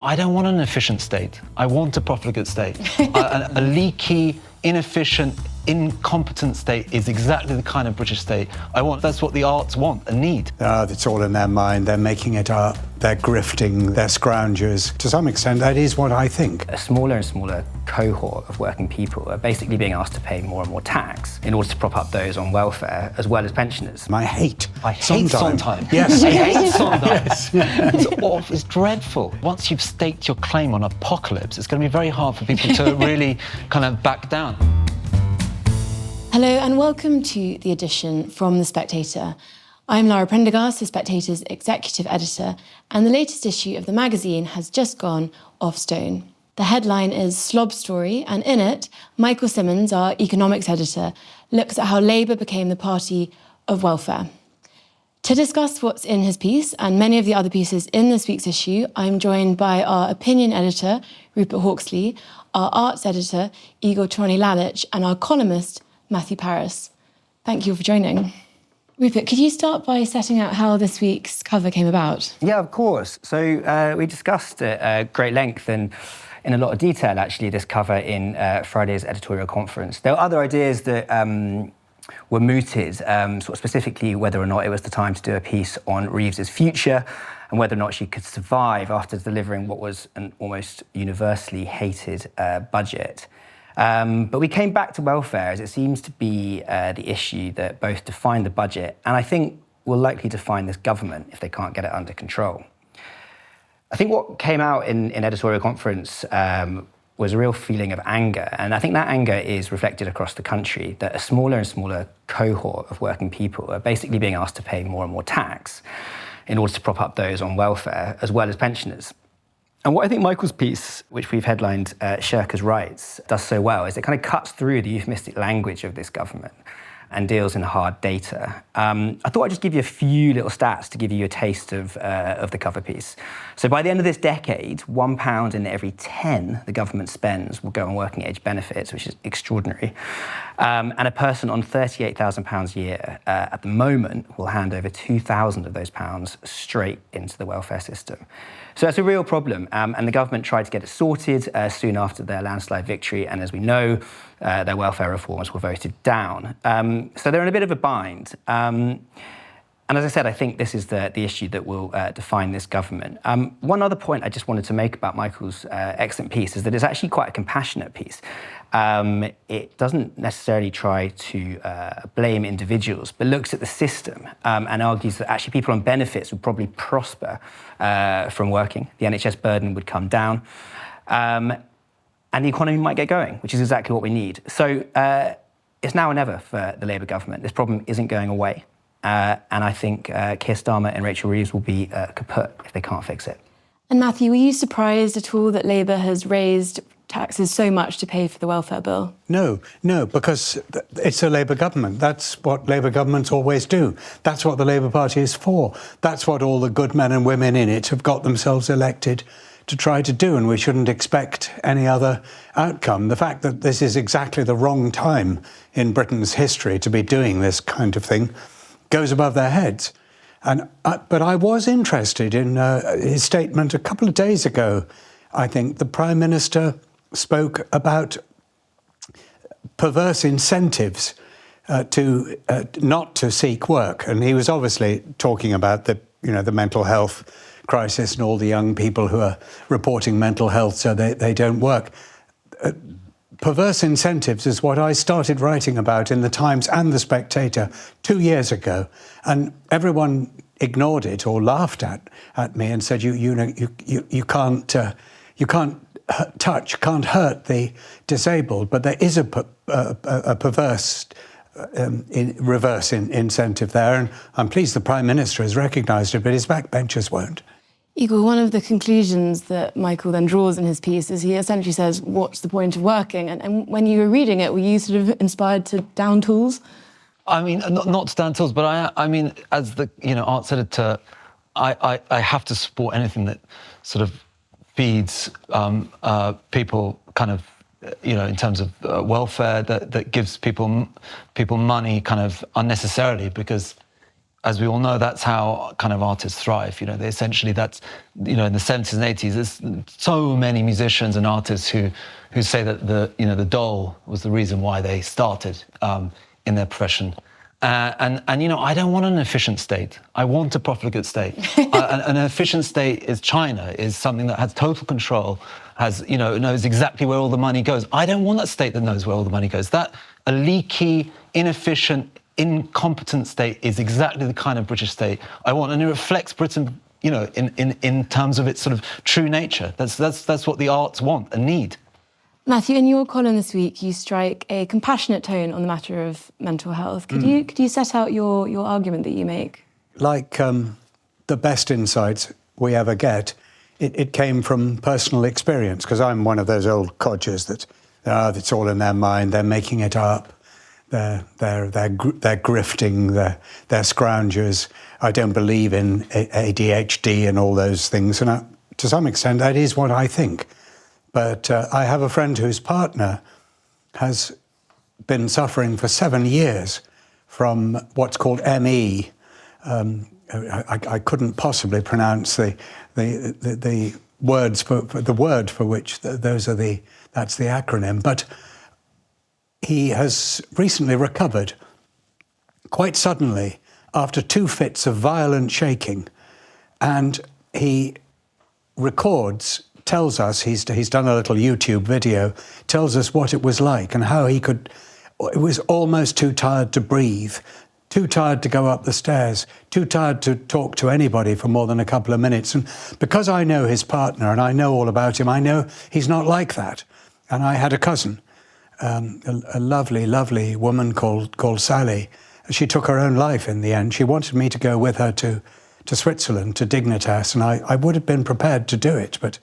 I don't want an efficient state. I want a profligate state. A leaky, inefficient, incompetent state is exactly the kind of British state I want. That's what the arts want and need. It's all in their mind. They're making it up. They're grifting. They're scroungers. To some extent, that is what I think. A smaller and smaller cohort of working people are basically being asked to pay more and more tax in order to prop up those on welfare as well as pensioners. I hate Sondheim. Yes. I hate Sondheim. Yes. It's awful. It's dreadful. Once you've staked your claim on apocalypse, it's going to be very hard for people to really kind of back down. Hello and welcome to The Edition from The Spectator. I'm Lara Prendergast, The Spectator's executive editor, and the latest issue of the magazine has just gone off stone. The headline is Slob Story, and in it, Michael Simmons, our economics editor, looks at how Labour became the party of welfare. To discuss what's in his piece and many of the other pieces in this week's issue, I'm joined by our opinion editor, Rupert Hawksley, our arts editor, Igor Toronyi-Lalic, and our columnist, Matthew Parris. Thank you for joining. Rupert, could you start by setting out how this week's cover came about? Yeah, of course. So we discussed at great length and in a lot of detail, actually, this cover in Friday's editorial conference. There were other ideas that were mooted, sort of specifically whether or not it was the time to do a piece on Reeves's future and whether or not she could survive after delivering what was an almost universally hated budget. But we came back to welfare as it seems to be the issue that both defined the budget and I think will likely define this government if they can't get it under control. I think what came out in editorial conference was a real feeling of anger, and I think that anger is reflected across the country, that a smaller and smaller cohort of working people are basically being asked to pay more and more tax in order to prop up those on welfare as well as pensioners. And what I think Michael's piece, which we've headlined Shirkers' Rights, does so well is it kind of cuts through the euphemistic language of this government and deals in hard data. I thought I'd just give you a few little stats to give you a taste of the cover piece. So by the end of this decade, £1 in every 10 the government spends will go on working age benefits, which is extraordinary. And a person on £38,000 a year at the moment will hand over 2,000 of those pounds straight into the welfare system. So that's a real problem, and the government tried to get it sorted soon after their landslide victory, and as we know, their welfare reforms were voted down. So they're in a bit of a bind. And as I said, I think this is the issue that will define this government. One other point I just wanted to make about Michael's excellent piece is that it's actually quite a compassionate piece. It doesn't necessarily try to blame individuals, but looks at the system and argues that actually people on benefits would probably prosper from working. The NHS burden would come down, and the economy might get going, which is exactly what we need. So it's now or never for the Labour government. This problem isn't going away. And I think Keir Starmer and Rachel Reeves will be kaput if they can't fix it. And Matthew, were you surprised at all that Labour has raised taxes so much to pay for the welfare bill? No, because it's a Labour government. That's what Labour governments always do. That's what the Labour Party is for. That's what all the good men and women in it have got themselves elected to try to do, and we shouldn't expect any other outcome. The fact that this is exactly the wrong time in Britain's history to be doing this kind of thing goes above their heads. But I was interested in his statement a couple of days ago. I think the Prime Minister spoke about perverse incentives to not to seek work, and he was obviously talking about the mental health crisis and all the young people who are reporting mental health so they don't work. Perverse incentives is what I started writing about in the Times and the Spectator 2 years ago, and everyone ignored it or laughed at me and said you can't touch, can't hurt the disabled, but there is a perverse reverse incentive there, and I'm pleased the Prime Minister has recognised it, but his backbenchers won't. Igor, one of the conclusions that Michael then draws in his piece is he essentially says, what's the point of working? And when you were reading it, were you sort of inspired to down tools? I mean, not to down tools, but I mean, as the arts editor, I have to support anything that sort of feeds people kind of, in terms of welfare, that gives people money kind of unnecessarily, because as we all know, that's how kind of artists thrive. They essentially, that's, in the 70s and 80s, there's so many musicians and artists who say that the dole was the reason why they started in their profession. And I don't want an efficient state. I want a profligate state. An efficient state is China, is something that has total control, knows exactly where all the money goes. I don't want that state that knows where all the money goes. That a leaky, inefficient, incompetent state is exactly the kind of British state I want, and it reflects Britain, in terms of its sort of true nature. That's what the arts want and need. Matthew, in your column this week, you strike a compassionate tone on the matter of mental health. Could you set out your argument that you make? Like the best insights we ever get, it came from personal experience, because I'm one of those old codgers that it's all in their mind, they're making it up, they're grifting, they're scroungers. I don't believe in ADHD and all those things, and to some extent that is what I think. But I have a friend whose partner has been suffering for 7 years from what's called ME. I couldn't possibly pronounce the words for the word for which that's the acronym. But he has recently recovered quite suddenly after 2 fits of violent shaking, and he tells us, he's done a little YouTube video, tells us what it was like and how it was almost too tired to breathe, too tired to go up the stairs, too tired to talk to anybody for more than a couple of minutes. And because I know his partner and I know all about him, I know he's not like that. And I had a cousin, a lovely, lovely woman called Sally. She took her own life in the end. She wanted me to go with her to Switzerland, to Dignitas, and I would have been prepared to do it, but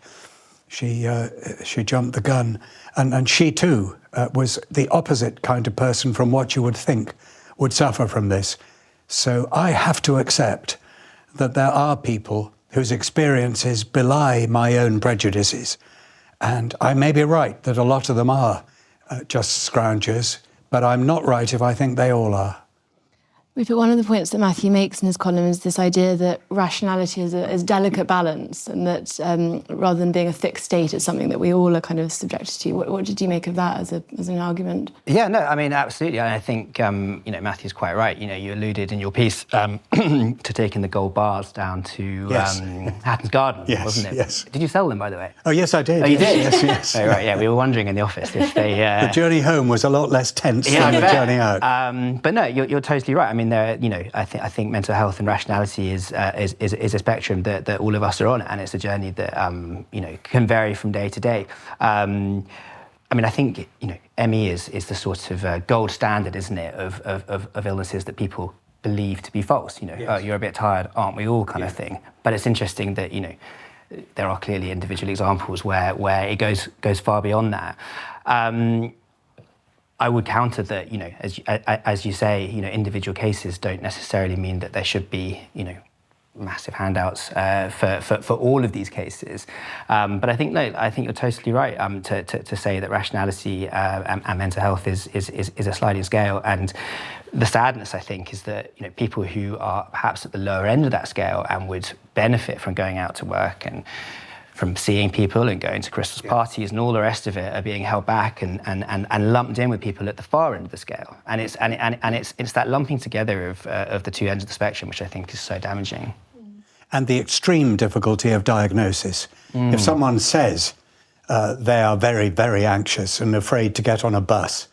she jumped the gun. And she too was the opposite kind of person from what you would think would suffer from this. So I have to accept that there are people whose experiences belie my own prejudices. And I may be right that a lot of them are just scroungers, but I'm not right if I think they all are. Rupert, one of the points that Matthew makes in his column is this idea that rationality is a delicate balance, and that rather than being a fixed state, it's something that we all are kind of subjected to. What did you make of that as an argument? Yeah, no, I mean, absolutely. I think, Matthew's quite right. You alluded in your piece to taking the gold bars down to Hatton's Garden, wasn't it? Yes. Did you sell them, by the way? Oh, yes, I did. Oh, you did? Yes. Oh, right, yeah, we were wondering in the office if they... The journey home was a lot less tense than the journey out. But no, you're totally right. I mean, I think mental health and rationality is a spectrum that all of us are on, and it's a journey that can vary from day to day. I think ME is the sort of gold standard, isn't it, of illnesses that people believe to be false. Yes. Oh, you're a bit tired, aren't we all, kind of thing. But it's interesting that there are clearly individual examples where it goes far beyond that. I would counter that, as you say, individual cases don't necessarily mean that there should be, massive handouts for all of these cases. But I think you're totally right to say that rationality and mental health is a sliding scale. And the sadness, I think, is that people who are perhaps at the lower end of that scale and would benefit from going out to work and from seeing people and going to Christmas parties and all the rest of it are being held back and lumped in with people at the far end of the scale. And it's that lumping together of the two ends of the spectrum which I think is so damaging. And the extreme difficulty of diagnosis. If someone says they are very, very anxious and afraid to get on a bus,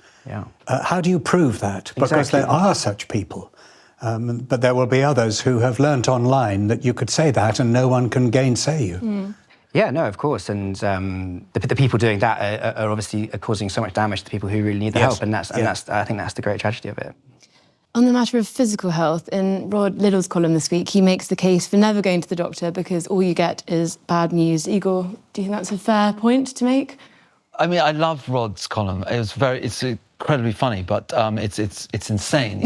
how do you prove that? Because there are such people. But there will be others who have learnt online that you could say that and no one can gainsay you. Yeah, no, of course, and the people doing that are obviously causing so much damage to people who really need the help, and I think that's the great tragedy of it. On the matter of physical health, in Rod Liddle's column this week, he makes the case for never going to the doctor because all you get is bad news. Igor, do you think that's a fair point to make? I mean, I love Rod's column. It's incredibly funny, but it's insane,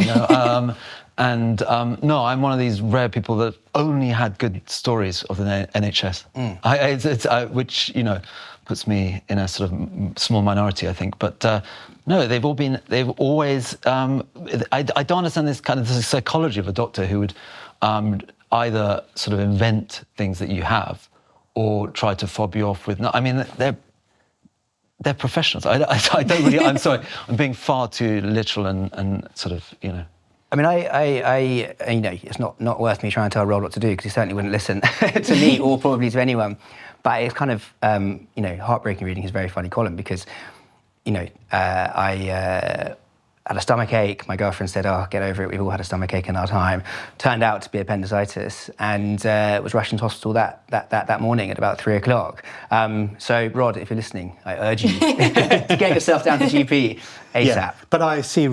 And no, I'm one of these rare people that only had good stories of the NHS, which puts me in a sort of small minority, I think. But no, they've always. I don't understand this kind of the psychology of a doctor who would either sort of invent things that you have, or try to fob you off with. No, I mean, they're professionals. I don't really. I'm sorry. I'm being far too literal and sort of, you know. I mean, I you know, it's not worth me trying to tell Rod what to do, because he certainly wouldn't listen to me or probably to anyone. But it's kind of, you know, heartbreaking reading his very funny column, because, you know, I had a stomach ache. My girlfriend said, "Oh, get over it. We've all had a stomach ache in our time." Turned out to be appendicitis, and was rushed into hospital that morning at about 3 o'clock. So, Rod, if you're listening, I urge you to get yourself down to GP ASAP. Yeah, but I see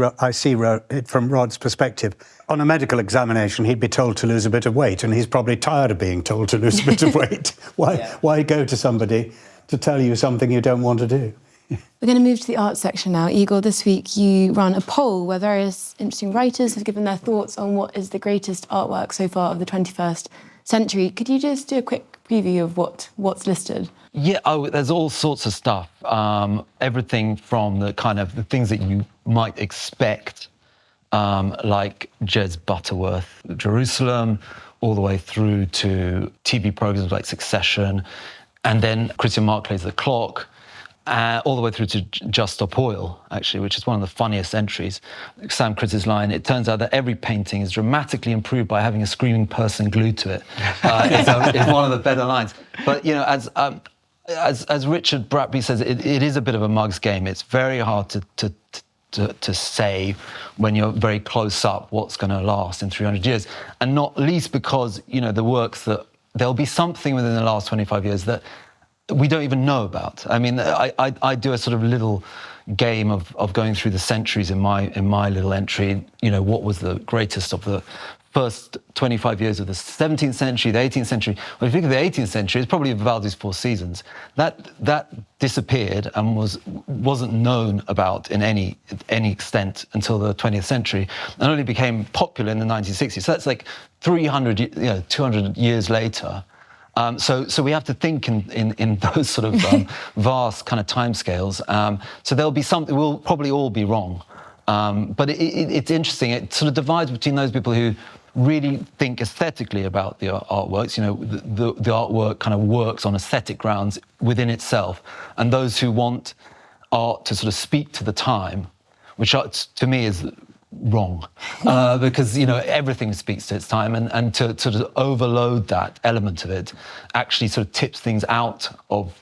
it from Rod's perspective. On a medical examination, he'd be told to lose a bit of weight, and he's probably tired of being told to lose a bit of weight. Why go to somebody to tell you something you don't want to do? We're going to move to the arts section now. Igor, this week you run a poll where various interesting writers have given their thoughts on what is the greatest artwork so far of the 21st century. Could you just do a quick preview of what's listed? Yeah, there's all sorts of stuff. Everything from the kind of the things that you might expect, like Jez Butterworth, Jerusalem, all the way through to TV programs like Succession, and then Christian Marclay's The Clock, all the way through to Just Stop Oil, actually, which is one of the funniest entries. Sam Critt's line, "It turns out that every painting is dramatically improved by having a screaming person glued to it," is one of the better lines. But, you know, as Richard Bratby says, it is a bit of a mug's game. It's very hard to say when you're very close up what's going to last in 300 years. And not least because, you know, the works that... There'll be something within the last 25 years that we don't even know about. I mean, I do a sort of little game of going through the centuries in my little entry. You know, what was the greatest of the first 25 years of the 17th century, the 18th century? Well, if you think of the 18th century, it's probably Vivaldi's Four Seasons. That disappeared and wasn't known about in any extent until the 20th century, and only became popular in the 1960s. So that's like 200 years later. So we have to think in those sort of vast kind of timescales. So there'll be something, we'll probably all be wrong. But it's interesting, it sort of divides between those people who really think aesthetically about the artworks, you know, the artwork kind of works on aesthetic grounds within itself, and those who want art to sort of speak to the time, which to me is wrong, because, you know, everything speaks to its time, and to sort of overload that element of it actually sort of tips things out of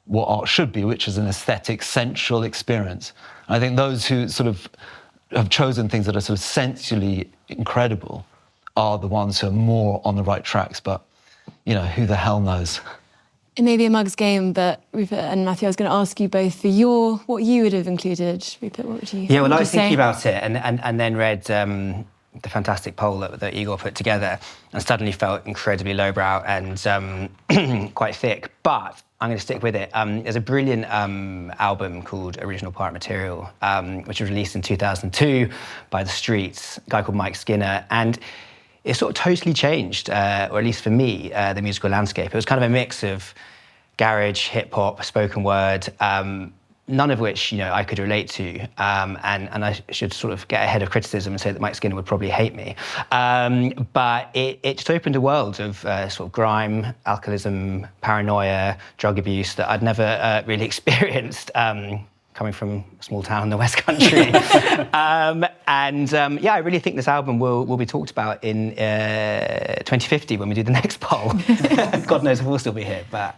what art should be, which is an aesthetic, sensual experience. And I think those who sort of have chosen things that are sort of sensually incredible are the ones who are more on the right tracks, but, you know, who the hell knows? It may be a mug's game, but Rupert and Matthew, I was going to ask you both for what you would have included. Rupert, what would you? Yeah, well, I was thinking about it, and then read the fantastic poll that Igor put together, and suddenly felt incredibly lowbrow and quite thick. But I'm going to stick with it. There's a brilliant album called Original Part Material, which was released in 2002 by The Streets, a guy called Mike Skinner, and it sort of totally changed, or at least for me, the musical landscape. It was kind of a mix of garage, hip-hop, spoken word, none of which, you know, I could relate to, and I should sort of get ahead of criticism and say that Mike Skinner would probably hate me. But it just opened a world of sort of grime, alcoholism, paranoia, drug abuse that I'd never really experienced, coming from a small town in the West Country. Yeah, I really think this album will be talked about in 2050 when we do the next poll. God knows if we'll still be here, but...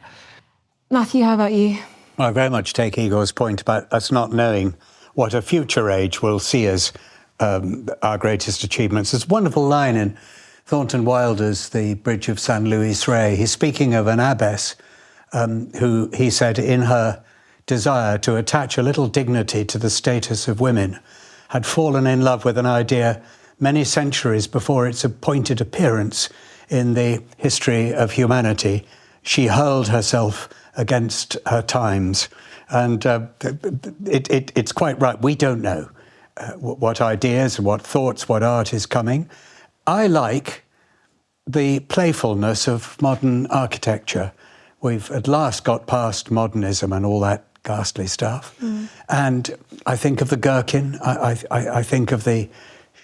Matthew, how about you? Well, I very much take Igor's point about us not knowing what a future age will see as our greatest achievements. There's a wonderful line in Thornton Wilder's The Bridge of St. Louis Rey. He's speaking of an abbess who, he said, in her desire to attach a little dignity to the status of women, had fallen in love with an idea many centuries before its appointed appearance in the history of humanity. She hurled herself against her times. And it's quite right. We don't know what ideas, what thoughts, what art is coming. I like the playfulness of modern architecture, we've at last got past modernism and all that ghastly stuff. And I think of the gherkin, I think of the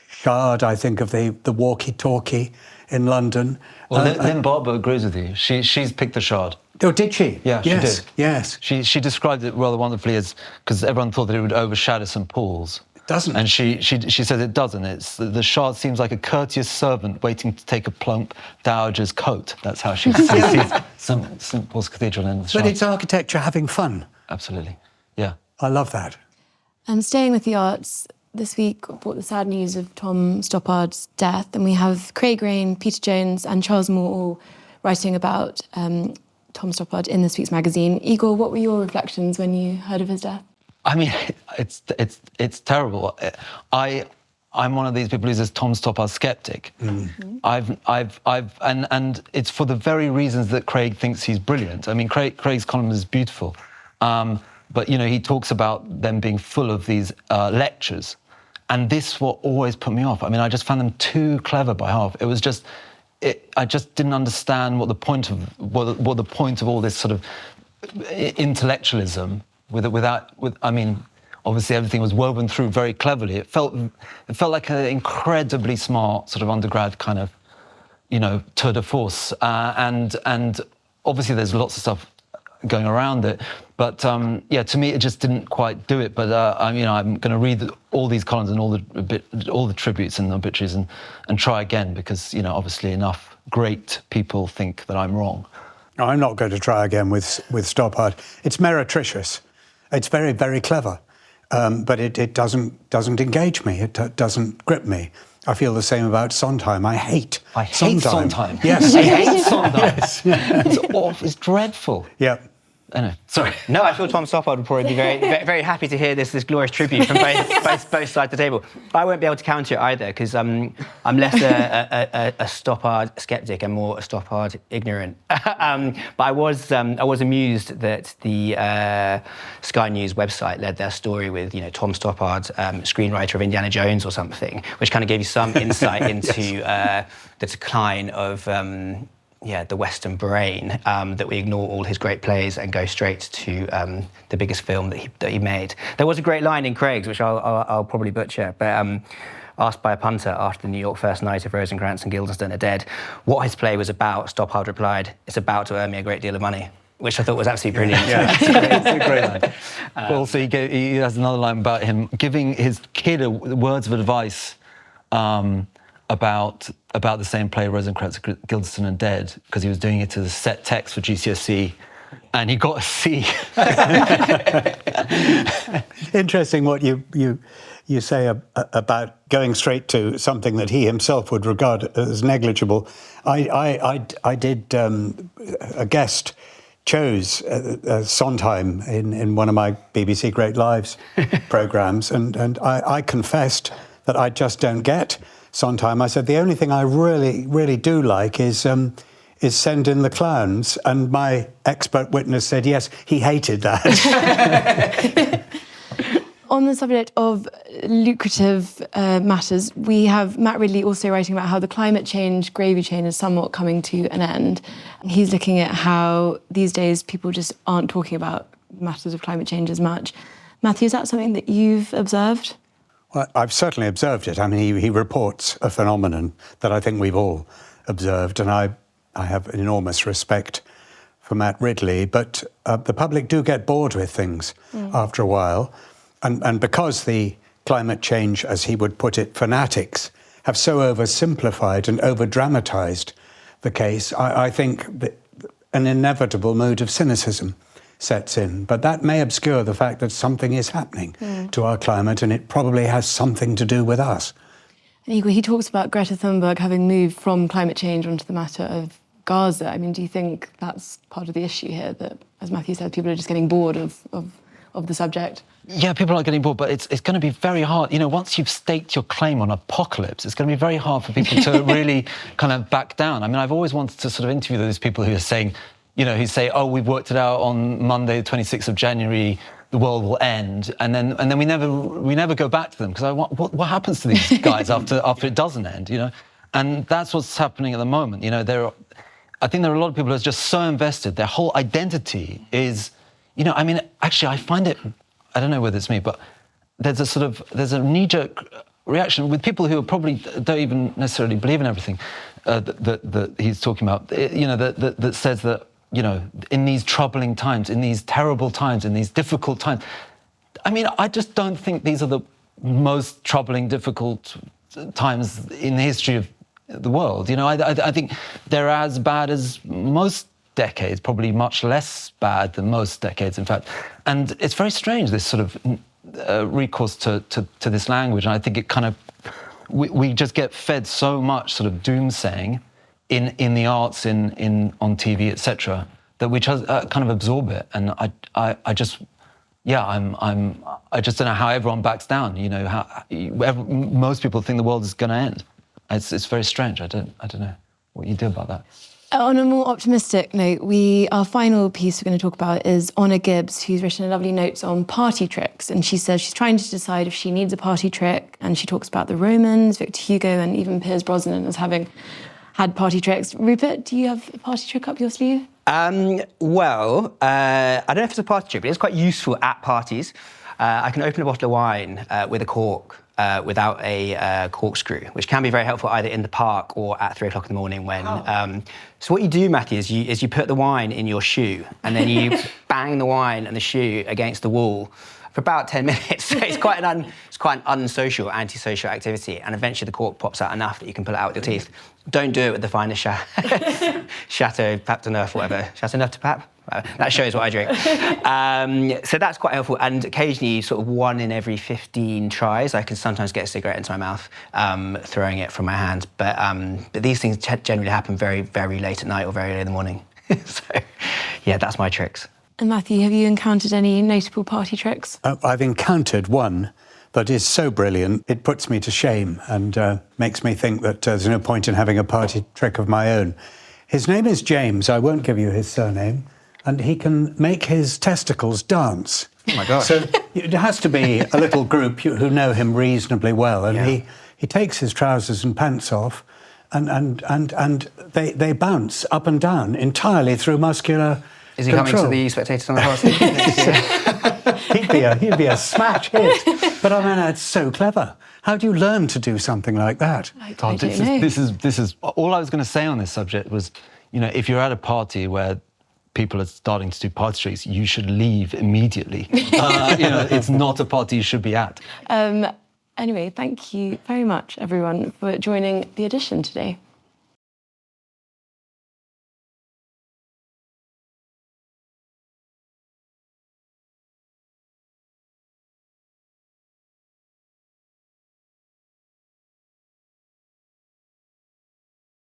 shard, I think of the walkie-talkie in London. Well, Lynn Barber agrees with you. She's picked the shard. Oh, did she? Yeah, yes, she did. Yes. She described it rather wonderfully as, because everyone thought that it would overshadow St. Paul's. It doesn't. And she said it doesn't. It's the shard seems like a courteous servant waiting to take a plump dowager's coat. That's how she sees St. Paul's Cathedral in the shard. But it's architecture having fun. Absolutely, yeah. I love that. Staying with the arts, this week brought the sad news of Tom Stoppard's death, and we have Craig Raine, Peter Jones and Charles Moore all writing about Tom Stoppard in this week's magazine. Igor, what were your reflections when you heard of his death? I mean, it's terrible. I'm one of these people who's a Tom Stoppard skeptic. And it's for the very reasons that Craig thinks he's brilliant. I mean, Craig's column is beautiful, but you know, he talks about them being full of these lectures, and this what always put me off. I mean, I just found them too clever by half. It was just, I just didn't understand what the point of what the point of all this sort of intellectualism. I mean, obviously everything was woven through very cleverly. It felt like an incredibly smart sort of undergrad kind of, you know, tour de force. And obviously there's lots of stuff going around it. But yeah, to me it just didn't quite do it. But I'm going to read all these columns and all the tributes and the obituaries and try again, because, you know, obviously enough great people think that I'm wrong. No, I'm not going to try again with Stoppard. It's meretricious. It's very, very clever, but it doesn't engage me. It doesn't grip me. I feel the same about Sondheim. I hate Sondheim. Yes. I hate Sondheim. Yes. It's awful. It's dreadful. Yeah. Anyway, sorry. No, I feel Tom Stoppard would probably be very, very happy to hear this glorious tribute from both sides of the table. But I won't be able to counter it either, because I'm less a Stoppard skeptic and more a Stoppard ignorant. But I was amused that the Sky News website led their story with, you know, Tom Stoppard, screenwriter of Indiana Jones or something, which kind of gave you some insight into the decline of. The Western brain, that we ignore all his great plays and go straight to the biggest film that he made. There was a great line in Craig's, which I'll probably butcher, but asked by a punter after the New York first night of Rosencrantz and Guildenstern are dead, what his play was about, Stoppard replied, "It's about to earn me a great deal of money," which I thought was absolutely brilliant. Yeah, it's a great line. Also, he has another line about him giving his kid words of advice about the same play, Rosencrantz, Guildenstern and Dead, because he was doing it as a set text for GCSE, and he got a C. Interesting what you say about going straight to something that he himself would regard as negligible. I did a guest chose Sondheim in one of my BBC Great Lives programmes, and I confessed that I just don't get Sondheim. I said, the only thing I really, really do like is Send in the Clowns. And my expert witness said, yes, he hated that. On the subject of lucrative matters, we have Matt Ridley also writing about how the climate change gravy train is somewhat coming to an end. He's looking at how these days people just aren't talking about matters of climate change as much. Matthew, is that something that you've observed? Well, I've certainly observed it. I mean, he reports a phenomenon that I think we've all observed, and I have enormous respect for Matt Ridley, but the public do get bored with things after a while, and because the climate change, as he would put it, fanatics, have so oversimplified and over-dramatised the case, I think that an inevitable mood of cynicism sets in. But that may obscure the fact that something is happening to our climate, and it probably has something to do with us. And Igor, he talks about Greta Thunberg having moved from climate change onto the matter of Gaza. I mean, do you think that's part of the issue here, that, as Matthew said, people are just getting bored of the subject? Yeah, people are getting bored, but it's going to be very hard. You know, once you've staked your claim on apocalypse, it's going to be very hard for people to really kind of back down. I mean, I've always wanted to sort of interview those people who are saying, you know, who say, oh, we've worked it out on Monday, the 26th of January, the world will end, and then we never go back to them, because what happens to these guys after it doesn't end, you know? And that's what's happening at the moment. You know, I think there are a lot of people who are just so invested. Their whole identity is, I mean, actually, I find it, I don't know whether it's me, but there's a knee-jerk reaction with people who probably don't even necessarily believe in everything that he's talking about, that says that, in these troubling times, in these terrible times, in these difficult times. I mean, I just don't think these are the most troubling, difficult times in the history of the world. I think they're as bad as most decades, probably much less bad than most decades, in fact. And it's very strange, this sort of recourse to this language. And I think it kind of, we just get fed so much sort of doomsaying in the arts, on TV, etc., that we just kind of absorb it. And I just don't know how everyone backs down. Most people think the world is going to end. It's very strange. I don't know what you do about that. On a more optimistic note, our final piece we're going to talk about is Honor Gibbs, who's written lovely notes on party tricks. And she says she's trying to decide if she needs a party trick. And she talks about the Romans, Victor Hugo, and even Piers Brosnan as having had party tricks. Rupert, do you have a party trick up your sleeve? I don't know if it's a party trick, but it's quite useful at parties. I can open a bottle of wine with a cork without a corkscrew, which can be very helpful either in the park or at 3 o'clock in the morning when... So what you do, Matthew, is you put the wine in your shoe and then you bang the wine and the shoe against the wall for about 10 minutes. So it's quite an unsocial, antisocial activity, and eventually the cork pops out enough that you can pull it out with your teeth. Don't do it with the finest Chateau Pape de Neuf, whatever. Chateau Neuf de Pape? That shows what I drink. So that's quite helpful. And occasionally, sort of 1 in every 15 tries, I can sometimes get a cigarette into my mouth, throwing it from my hand. But these things generally happen very, very late at night or very early in the morning. So, yeah, that's my tricks. And Matthew, have you encountered any notable party tricks? I've encountered one that is so brilliant, it puts me to shame and makes me think that there's no point in having a party trick of my own. His name is James. I won't give you his surname. And he can make his testicles dance. Oh, my gosh. So it has to be a little group who know him reasonably well. And he takes his trousers and pants off and they bounce up and down entirely through muscular Is he control. coming to the Spectator on the party? He'd be a smash hit. But I mean, it's so clever. How do you learn to do something like that? I don't know. This is all I was going to say on this subject was, if you're at a party where people are starting to do party tricks, you should leave immediately. It's not a party you should be at. Anyway, thank you very much, everyone, for joining the edition today.